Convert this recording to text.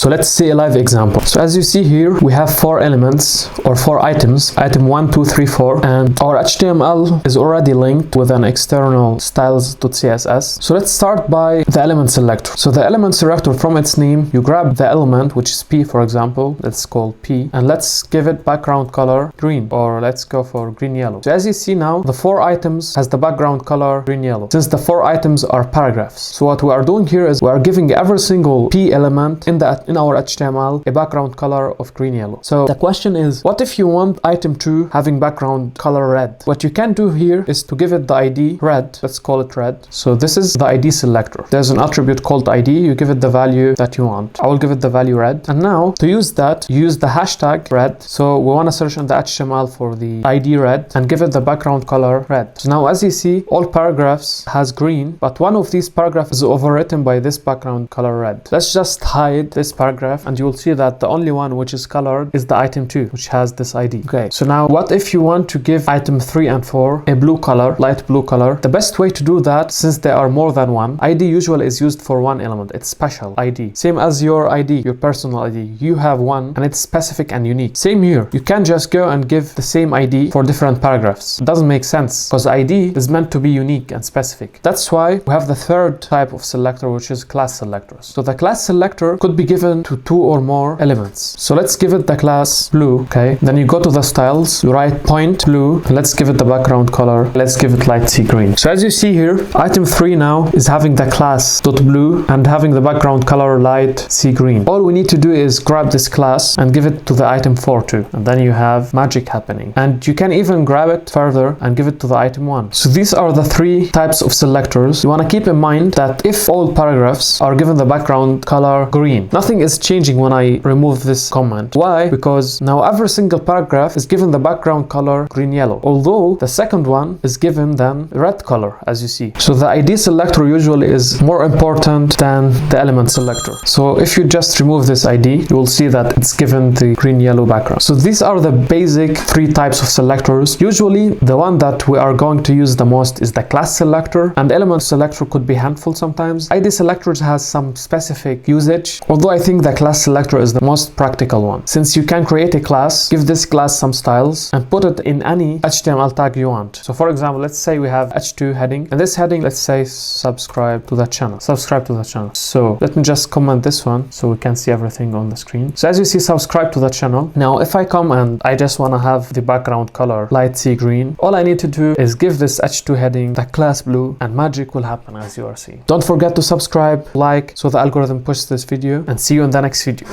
So let's see a live example. So as you see here, we have 4 elements or 4 items, item 1, 2, 3, 4, and our HTML is already linked with an external styles.css. So let's start by the element selector. So the element selector, from its name, you grab the element, which is P, for example. Let's call P, and let's give it background color green, or let's go for green yellow. So as you see now, the 4 items has the background color green yellow, since the 4 items are paragraphs. So what we are doing here is we are giving every single P element in our HTML a background color of green yellow. So the question is, what if you want item 2 having background color red? What you can do here is to give it the ID red. Let's call it red. So this is the ID selector. There's an attribute called ID. You give it the value that you want. I will give it the value red. And now to use that, use the hashtag red. So we want to search in the HTML for the ID red and give it the background color red. So now as you see, all paragraphs has green, but one of these paragraphs is overwritten by this background color red. Let's just hide this paragraph and you will see that the only one which is colored is the item 2, which has this ID. Okay, so now what if you want to give item 3 and 4 a blue color, light blue color? The best way to do that, since there are more than one, ID usually is used for one element. It's special ID. Same as your ID, your personal ID. You have one and it's specific and unique. Same here. You can't just go and give the same ID for different paragraphs. It doesn't make sense because ID is meant to be unique and specific. That's why we have the third type of selector, which is class selectors. So the class selector could be given to 2 or more elements. So let's give it the class blue. Okay, then you go to the styles, you write point blue, and let's give it the background color. Let's give it light sea green. So as you see here, item 3 now is having the class dot blue and having the background color light sea green. All we need to do is grab this class and give it to the item 4 too, and then you have magic happening. And you can even grab it further and give it to the item 1. So these are the 3 types of selectors. You want to keep in mind that if all paragraphs are given the background color green, nothing is changing when I remove this comment. Why? Because now every single paragraph is given the background color green yellow, although the second one is given then red color, as you see. So the ID selector usually is more important than the element selector. So if you just remove this ID, you will see that it's given the green yellow background. So these are the basic 3 types of selectors. Usually the one that we are going to use the most is the class selector, and element selector could be handful sometimes. ID selectors has some specific usage, although I think the class selector is the most practical one, since you can create a class, give this class some styles, and put it in any HTML tag you want. So for example, let's say we have h2 heading, and this heading, let's say subscribe to the channel. Subscribe to the channel. So let me just comment this one so we can see everything on the screen. So as you see, subscribe to the channel. Now if I come and I just want to have the background color light sea green, all I need to do is give this h2 heading the class blue, and magic will happen, as you are seeing. Don't forget to subscribe, like, so the algorithm pushes this video, and see you in the next video.